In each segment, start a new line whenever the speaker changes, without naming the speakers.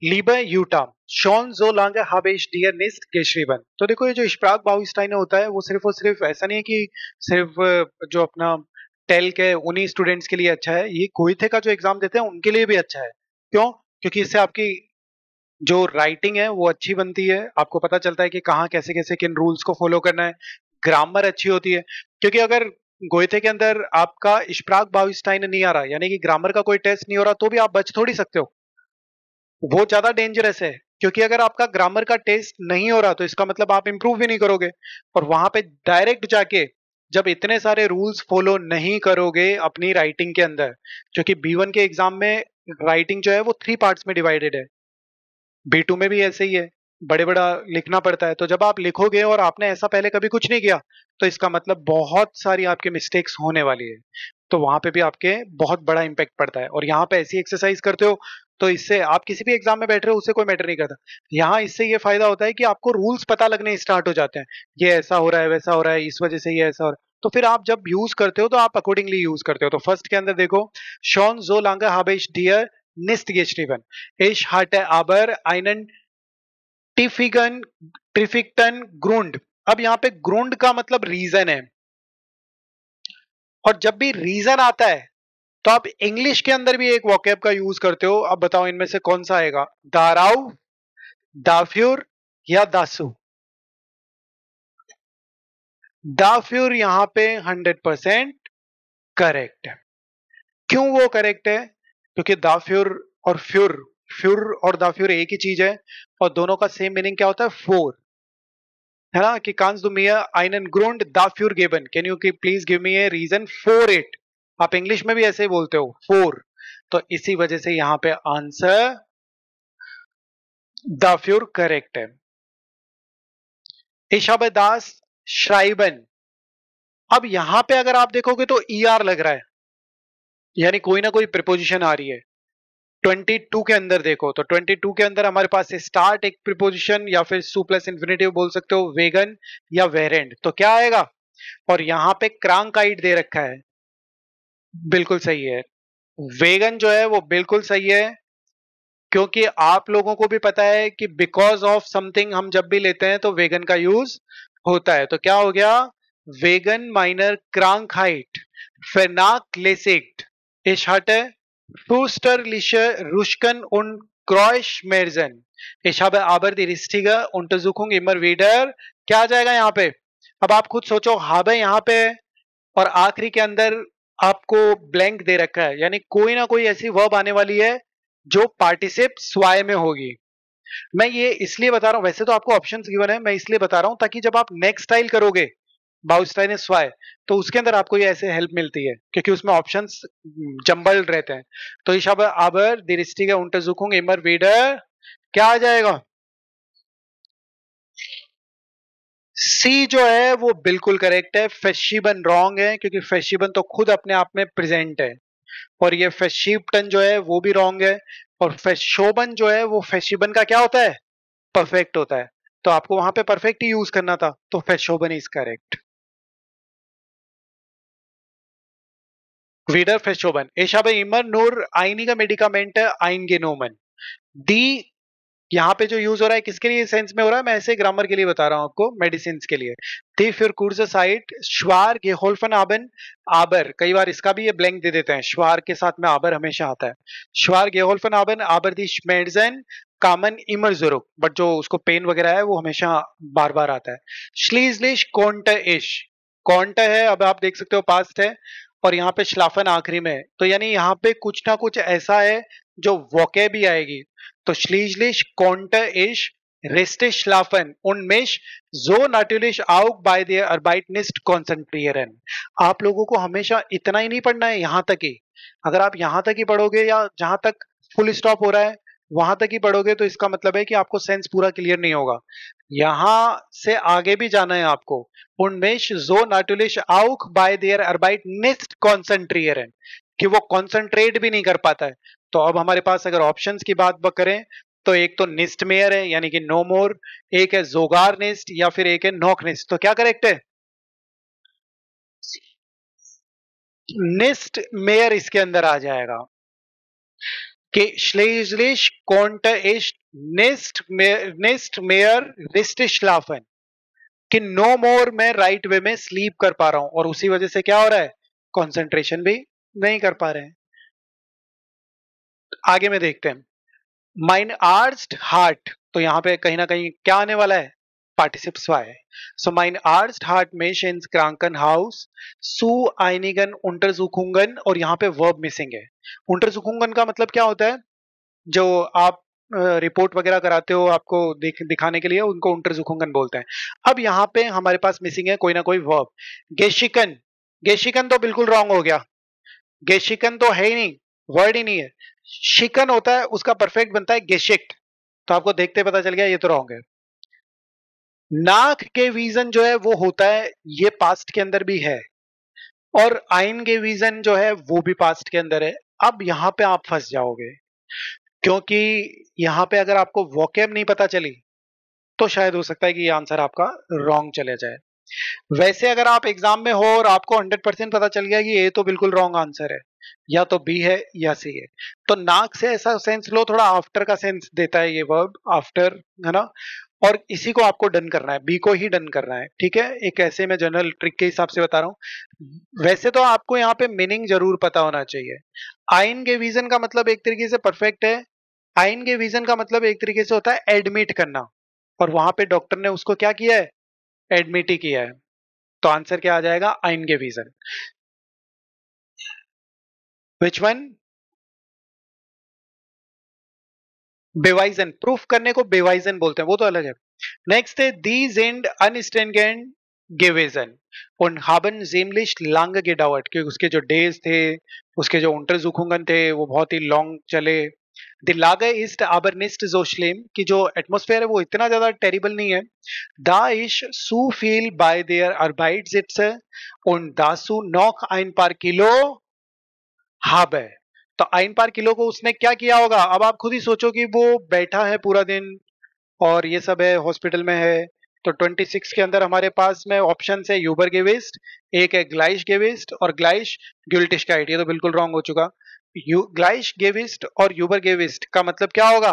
लीबर Utah Shawn जो लांगे हाबेश dear निस्ट गेशरीबन। तो देखो ये जो इश्प्राक बाउस्टाइन होता है वो सिर्फ और सिर्फ ऐसा नहीं है कि सिर्फ जो अपना टेल के उन्हीं स्टूडेंट्स के लिए अच्छा है, ये कोईथे का जो एग्जाम देते हैं उनके लिए भी अच्छा है। क्यों? क्योंकि इससे आपकी जो राइटिंग है वो अच्छी बनती है, आपको पता चलता है कि कहाँ कैसे कैसे किन रूल्स को फॉलो करना है, ग्रामर अच्छी होती है। क्योंकि अगर गोएथे के अंदर आपका इश्प्राक बाउस्टाइन नहीं आ रहा, यानी कि ग्रामर का कोई टेस्ट नहीं हो रहा, तो भी आप बच थोड़ी सकते हो। वो ज्यादा डेंजरस है, क्योंकि अगर आपका ग्रामर का टेस्ट नहीं हो रहा तो इसका मतलब आप इंप्रूव भी नहीं करोगे। और वहां पे डायरेक्ट जाके जब इतने सारे रूल्स फॉलो नहीं करोगे अपनी राइटिंग के अंदर, क्योंकि B1 के एग्जाम में राइटिंग जो है वो 3 पार्ट्स में डिवाइडेड है, B2 में भी ऐसे ही है, बड़े बड़ा लिखना पड़ता है। तो जब आप लिखोगे और आपने ऐसा पहले कभी कुछ नहीं किया, तो इसका मतलब बहुत सारी आपके मिस्टेक्स होने वाली है। तो वहां पे भी आपके बहुत बड़ा इंपैक्ट पड़ता है। और यहाँ पे ऐसी एक्सरसाइज करते हो तो इससे आप किसी भी एग्जाम में बैठ रहे हो उससे कोई मैटर नहीं करता। यहाँ इससे ये फायदा होता है कि आपको रूल्स पता लगने स्टार्ट हो जाते हैं, ये ऐसा हो रहा है, वैसा हो रहा है, इस वजह से ये ऐसा हो रहा है। तो फिर आप जब यूज करते हो तो आप अकॉर्डिंगली यूज करते हो। तो फर्स्ट के अंदर देखो, शॉन जो लांगा habe ich dir nicht geschrieben, ich hatte aber einen टिफिगन ट्रिफिक्टन ग्रुंड। अब यहाँ पे ग्रुंड का मतलब रीजन है, और जब भी रीजन आता है तो आप इंग्लिश के अंदर भी एक वोकैब का यूज करते हो। अब बताओ इनमें से कौन सा आएगा, दाराउ, दाफ्यूर या दासु? दाफ्यूर यहां पे 100% करेक्ट है। क्यों वो करेक्ट है? क्योंकि दाफ्यूर और फ्यूर, फ्यूर और दाफ्यूर एक ही चीज है, और दोनों का सेम मीनिंग क्या होता है, फोर, है ना? कि कांस दु मिया einen Grund dafür geben, can you please give me a reason for it? आप इंग्लिश में भी ऐसे ही बोलते हो, फोर। तो इसी वजह से यहां पे आंसर दाफ्यूर करेक्ट है। इशाबदास श्राइबन। अब यहां पे अगर आप देखोगे तो ER लग रहा है, यानी कोई ना कोई प्रिपोजिशन आ रही है। 22 के अंदर देखो तो 22 के अंदर हमारे पास स्टार्ट एक प्रिपोजिशन, या फिर सू प्लस इन्फिनेटिव बोल सकते हो, वेगन या वेरेंट। तो क्या आएगा? और यहां पे क्रांकाइट दे रखा है, बिल्कुल सही है। वेगन जो है वो बिल्कुल सही है, क्योंकि आप लोगों को भी पता है कि बिकॉज ऑफ समथिंग हम जब भी लेते हैं तो वेगन का यूज होता है। तो क्या हो गया, वेगन माइनर क्रांकहाइट फेनाक लेसिक्ट ich hatte fürchterliche Rüschken und Kreuzschmerzen. Ich habe aber die richtige Untersuchung immer wieder। क्या आ जाएगा यहाँ पे? अब आप खुद सोचो, habe यहाँ पे और आखिरी के अंदर आपको ब्लैंक दे रखा है, यानी कोई ना कोई ऐसी वर्ब आने वाली है जो पार्टिसिप स्वाय में होगी। मैं ये इसलिए बता रहा हूं, वैसे तो आपको ऑप्शंस गिवन है, मैं इसलिए बता रहा हूं ताकि जब आप नेक्स्ट स्टाइल करोगे बाउस्टाइन स्वाय, तो उसके अंदर आपको ये ऐसे हेल्प मिलती है, क्योंकि उसमें ऑप्शंस जंबल रहते हैं। तो ich habe aber die richtige Untersuchung immer wieder, क्या आ जाएगा? सी जो है वो बिल्कुल करेक्ट है। फेशिबन रॉन्ग है, क्योंकि फेशिबन तो खुद अपने आप में प्रेजेंट है, और ये फेशिप्टन जो है वो भी रॉन्ग है। और फेशोबन जो है वो फेशिबन का क्या होता है, परफेक्ट होता है। तो आपको वहां पे परफेक्ट ही यूज करना था, तो फेशोबन इज करेक्ट। Wieder verschoben. Ich habe immer nur einige Medikamente eingenommen. Die यहाँ पे जो यूज हो रहा है किसके लिए सेंस में हो रहा है, मैं ऐसे ग्रामर के लिए बता रहा हूं आपको, मेडिसिन के लिए। दी फिर कुर्ज साइट श्वार गेहोल्फन आबन आबर, कई बार इसका भी ये ब्लैंक दे देते हैं, श्वार के साथ में आबर हमेशा आता है। श्वार गेहोल्फन आबन आबर दी मेडिसिन कामन इमर जुरुक, बट जो उसको पेन वगैरह है वो हमेशा बार बार आता है। श्लीजलिश कॉन्ट इश, कॉन्ट है, अब आप देख सकते हो पास्ट है, और यहाँ पे श्लाफन आखिरी में है, तो यानी यहाँ पे कुछ ना कुछ ऐसा है जो वोके भी आएगी। तो schließlich konnte ich richtig schlafen und mich so natürlich auch bei der Arbeit nicht konzentrieren। आप लोगों को हमेशा इतना ही नहीं पढ़ना है, यहां तक ही। अगर आप यहां तक ही पढ़ोगे या जहां तक फुल स्टॉप हो रहा है वहां तक ही पढ़ोगे, तो इसका मतलब है कि आपको सेंस पूरा क्लियर नहीं होगा। यहां से आगे भी जाना है आपको। und mich so natürlich auch bei der Arbeit nicht konzentrieren, कि वो कॉन्सेंट्रेट भी नहीं कर पाता है। तो अब हमारे पास अगर ऑप्शंस की बात करें तो एक तो निस्ट मेयर है, यानी कि नो मोर, एक है जोगार निस्ट, या फिर एक है नॉक निस्ट। तो क्या करेक्ट है? निस्ट मेयर इसके अंदर आ जाएगा। कि schlechtlich konnte ich nicht mehr richtig schlafen, कि नो मोर मैं राइट वे में स्लीप कर पा रहा हूं, और उसी वजह से क्या हो रहा है, कंसंट्रेशन भी नहीं कर पा रहे हैं। आगे में देखते हैं, माइन आर्स्ट हार्ट, तो यहां पे कहीं ना कहीं क्या आने वाला है, पार्टिसिप स्वा है। सो माइन आर्स्ट हार्ट मेशेंस क्रांकन हाउस सू आइनिगन untersuchungen, और यहाँ पे वर्ब मिसिंग है। untersuchungen का मतलब क्या होता है, जो आप रिपोर्ट वगैरह कराते हो आपको दिखाने के लिए, उनको untersuchungen बोलते हैं। अब यहाँ पे हमारे पास मिसिंग है कोई ना कोई वर्ब। गेशिकन, गेशिकन तो बिल्कुल रॉन्ग हो गया, गेशिकन तो है ही नहीं, वर्ड ही नहीं है। शिकन होता है, उसका परफेक्ट बनता है गेशिक्ट, तो आपको देखते पता चल गया ये तो रॉन्ग है। नाक के वीजन जो है वो होता है, ये पास्ट के अंदर भी है, और आइन के वीजन जो है वो भी पास्ट के अंदर है। अब यहां पे आप फंस जाओगे, क्योंकि यहां पे अगर आपको वोकेब नहीं पता चली तो शायद हो सकता है कि ये आंसर आपका रॉन्ग चले जाए। वैसे अगर आप एग्जाम में हो और आपको 100% पता चल गया कि ये तो बिल्कुल रॉन्ग आंसर है, या तो बी है या सी है, तो नाक से ऐसा सेंस लो, थोड़ा आफ्टर का सेंस देता है ये वर्ब, आफ्टर, है ना, और इसी को आपको डन करना है, बी को ही डन करना है, ठीक है। एक ऐसे में जनरल ट्रिक के हिसाब से बता रहा हूं, वैसे तो आपको यहाँ पे मीनिंग जरूर पता होना चाहिए। आइन के विजन का मतलब एक तरीके से परफेक्ट है, आइन के विजन का मतलब एक तरीके से होता है एडमिट करना, और वहां पे डॉक्टर ने उसको क्या किया है, एडमिट ही किया है। तो आंसर क्या आ जाएगा, आइन के विजन। विच वन, बेवाइजन, प्रूफ करने को बेवाइजन बोलते हैं, वो तो अलग है। नेक्स्ट है दी gen अनस्टेंगेंड गेवेजन und haben ziemlich lange gedauert, कि उसके जो डेज थे, उसके जो untersuchungen थे वो बहुत ही लॉन्ग चले। द लागे ist aber nicht so schlimm, कि जो एटमोस्फेयर है वो इतना ज्यादा टेरिबल नहीं है। da ich so viel bei der Arbeit sitze und dazu noch ein paar Kilo habe, तो ein paar किलो को उसने क्या किया होगा, अब आप खुद ही सोचो कि वो बैठा है पूरा दिन और ये सब है, हॉस्पिटल में है। तो 26 के अंदर हमारे पास में ऑप्शन है यूबर गेविस्ट, एक है ग्लाइश गेविस्ट और ग्लाइश ग्युल्टिशकाइट, ये तो बिल्कुल रॉन्ग हो चुका। ग्लाइश गेविस्ट और यूबर गेविस्ट का मतलब क्या होगा,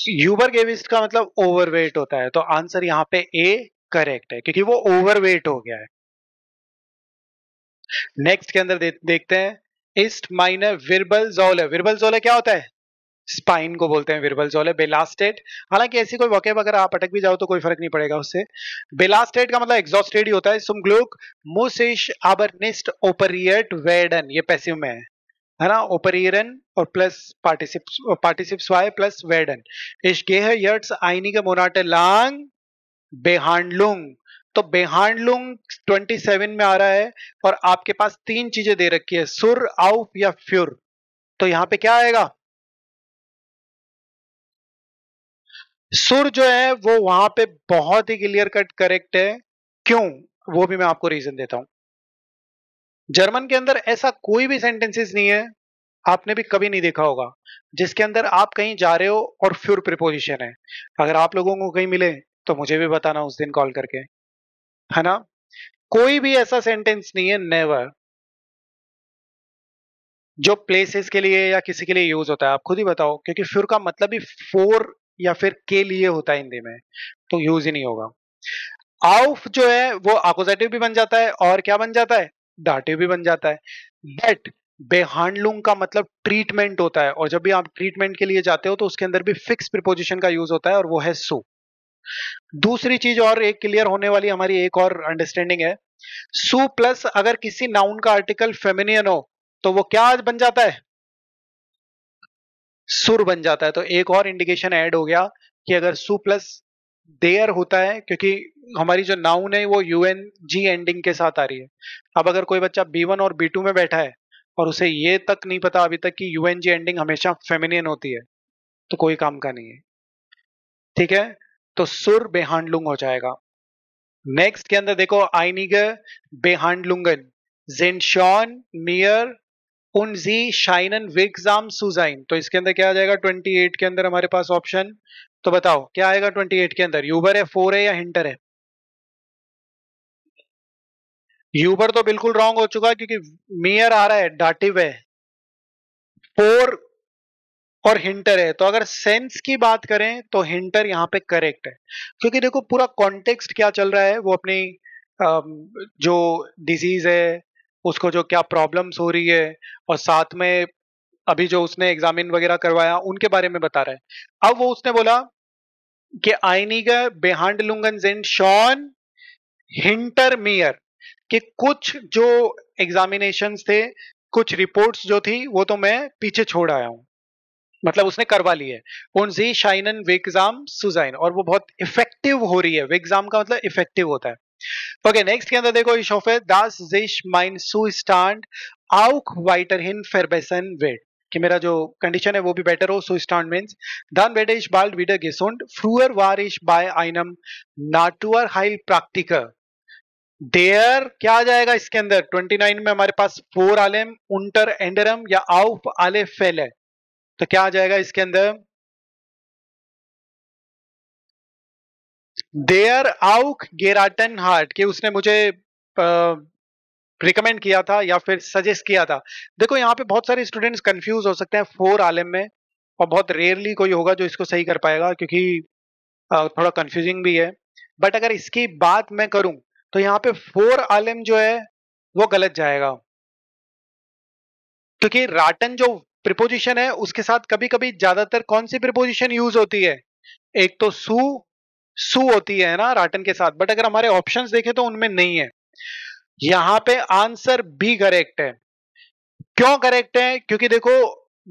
यूबर गेविस्ट का मतलब ओवरवेट होता है, तो आंसर यहाँ पे ए करेक्ट है, क्योंकि वो ओवरवेट हो गया है। नेक्स्ट के अंदर देखते हैं, इस्ट माइनर विर्बल जोले, विर्बल जोले क्या होता है, स्पाइन को बोलते हैं विर्बल जोले। बेलास्टेड, हालांकि ऐसी कोई वोकेब अगर आप अटक भी जाओ तो कोई फर्क नहीं पड़ेगा उससे। बेलास्टेड का मतलब एग्जॉस्टेड ही होता है। सुम ग्लूक मुसिश aber nicht operiert werden, ये पैसिव में है ना, ओपरियरन और प्लस पार्टिसिप्स वाई प्लस वेडन। Ich gehe jetzt einige Monate lang बेहांडलुंग, तो बेहांडलुंग 27 में आ रहा है, और आपके पास तीन चीजें दे रखी है, सुर, आउफ या फ्यूर, तो यहां पे क्या आएगा, सुर जो है वो वहां पे बहुत ही क्लियर कट करेक्ट है। क्यों, वो भी मैं आपको रीजन देता हूं। जर्मन के अंदर ऐसा कोई भी सेंटेंसेस नहीं है, आपने भी कभी नहीं देखा होगा, जिसके अंदर आप कहीं जा रहे हो और फ्यूर प्रीपोजिशन है। अगर आप लोगों को कहीं मिले तो मुझे भी बताना उस दिन कॉल करके, है ना। कोई भी ऐसा सेंटेंस नहीं है, नेवर, जो प्लेसेस के लिए या किसी के लिए यूज होता है। आप खुद ही बताओ, क्योंकि फिर का मतलब ही फोर या फिर के लिए होता है हिंदी में, तो यूज ही नहीं होगा। आउफ जो है वो अपोजिटिव भी बन जाता है और क्या बन जाता है, दाटिव भी बन जाता है। बट बेहांडलुंग का मतलब ट्रीटमेंट होता है, और जब भी आप ट्रीटमेंट के लिए जाते हो तो उसके अंदर भी फिक्स प्रिपोजिशन का यूज होता है, और वो है सु। दूसरी चीज और एक क्लियर होने वाली हमारी एक और अंडरस्टैंडिंग है, सु प्लस अगर किसी नाउन का आर्टिकल फेमिनियन हो तो वो क्या बन जाता है, सुर बन जाता है। तो एक और इंडिकेशन ऐड हो गया कि अगर सु प्लस देयर होता है, क्योंकि हमारी जो नाउन है वो यूएन जी एंडिंग के साथ आ रही है। अब अगर कोई बच्चा B1 और B2 में बैठा है और उसे ये तक नहीं पता अभी तक कि यूएन जी एंडिंग हमेशा फेमिनियन होती है, तो कोई काम का नहीं है, ठीक है। तो सुर बेहांडलुंग हो जाएगा। नेक्स्ट के अंदर देखो, आइनिगे बेहांडलुंगन जेनशॉन मियर उनजी शाइनन विगजाम सुजाइन, तो इसके अंदर क्या आ जाएगा 28 के अंदर हमारे पास ऑप्शन, तो बताओ क्या आएगा 28 के अंदर, यूबर है, फोर है या हिंटर है। यूबर तो बिल्कुल रॉन्ग हो चुका है, क्योंकि मियर आ रहा है, डाटिव है, पोर और हिंटर है, तो अगर सेंस की बात करें तो हिंटर यहाँ पे करेक्ट है, क्योंकि देखो पूरा कॉन्टेक्स्ट क्या चल रहा है, वो अपनी जो डिजीज है उसको जो क्या प्रॉब्लम्स हो रही है, और साथ में अभी जो उसने एग्जामिन वगैरह करवाया उनके बारे में बता रहा है। अब वो उसने बोला कि einige behandlungen sind schon hinter mir, कि कुछ जो एग्जामिनेशंस थे, कुछ रिपोर्ट्स जो थी वो तो मैं पीछे छोड़ आया हूं, मतलब उसने करवा ली है। und sie scheinen wirksam zu sein, और वो बहुत इफेक्टिव हो रही है, विक्साम का मतलब इफेक्टिव होता है। ओके, नेक्स्ट के अंदर देखो, ich hoffe dass sich mein Zustand auch weiterhin verbessern wird, कि मेरा जो कंडीशन है वो भी बेटर हो। Zustand means dann werde ich bald wieder gesund, früher war ich bei einem Naturheilpraktiker, there क्या आ जाएगा इसके अंदर, 29 में हमारे पास फोर आलेम उंटर एंडरम या आउफ आले फेल है, तो क्या आ जाएगा इसके अंदर, देयर आउक गेराटन हार्ट, कि उसने मुझे रिकमेंड किया था या फिर सजेस्ट किया था। देखो यहाँ पे बहुत सारे स्टूडेंट्स कंफ्यूज हो सकते हैं फोर आलम में, और बहुत रेयरली कोई होगा जो इसको सही कर पाएगा, क्योंकि थोड़ा कंफ्यूजिंग भी है। बट अगर इसकी बात मैं करूं तो यहाँ पे फोर आलम जो है वो गलत जाएगा, क्योंकि राटन जो प्रिपोजिशन है उसके साथ कभी कभी ज्यादातर कौन सी प्रिपोजिशन यूज होती है, एक तो सु, सु होती है ना राटन के साथ, बट अगर हमारे ऑप्शंस देखें तो उनमें नहीं है। यहां पे आंसर बी करेक्ट है। क्यों करेक्ट है, क्योंकि देखो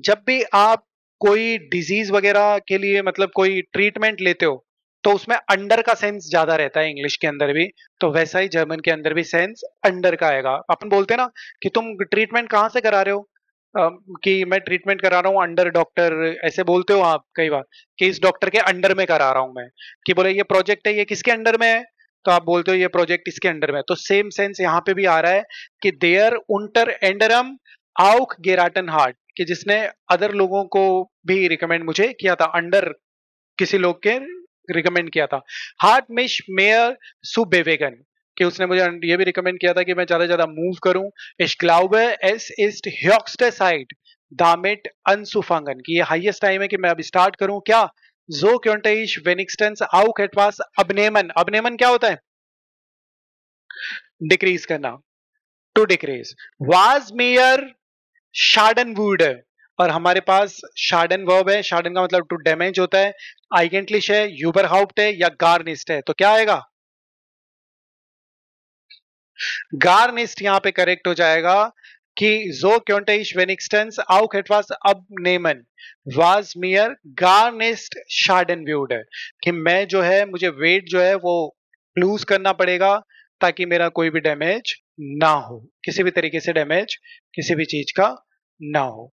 जब भी आप कोई डिजीज वगैरह के लिए मतलब कोई ट्रीटमेंट लेते हो तो उसमें अंडर का सेंस ज्यादा रहता है, इंग्लिश के अंदर भी, तो वैसा ही जर्मन के अंदर भी सेंस अंडर का आएगा। अपन बोलते हैं ना कि तुम ट्रीटमेंट कहाँ से करा रहे हो, कि मैं ट्रीटमेंट करा रहा हूँ अंडर डॉक्टर, ऐसे बोलते हो आप कई बार कि इस डॉक्टर के अंडर में करा रहा हूं मैं, कि बोले ये प्रोजेक्ट है ये किसके अंडर में है, तो आप बोलते हो ये प्रोजेक्ट इसके अंडर में है। तो सेम सेंस यहाँ पे भी आ रहा है कि देयर उंटर एंडरम आउक गेराटन हार्ट, कि जिसने अदर लोगों को भी रिकमेंड मुझे किया था, अंडर किसी लोग के रिकमेंड किया था। हार्ट मिश मेयर सुबेवेगन, कि उसने मुझे ये भी रिकमेंड किया था कि मैं ज्यादा से ज्यादा मूव करूं। Ich glaube es ist höchste Zeit damit anzufangen, कि ये हाईएस्ट टाइम है कि मैं अब स्टार्ट करूं क्या, so könnte ich wenigstens auch etwas abnehmen, abnehmen क्या होता है, डिक्रीज करना, टू डिक्रीज। was mir शार्डनवुड है, और हमारे पास शार्डन वर्ब है, शार्डन का मतलब टू डैमेज होता है, आइगेंटलिश है, यूबरहाउप्ट है या गार्निस्ट है, तो क्या आएगा, गार्निस्ट यहां पे करेक्ट हो जाएगा, कि so könnte ich wenigstens auch etwas abnehmen was mir garnished schadenwude है, कि मैं जो है मुझे वेट जो है वो लूज करना पड़ेगा ताकि मेरा कोई भी डैमेज ना हो, किसी भी तरीके से डैमेज किसी भी चीज का ना हो।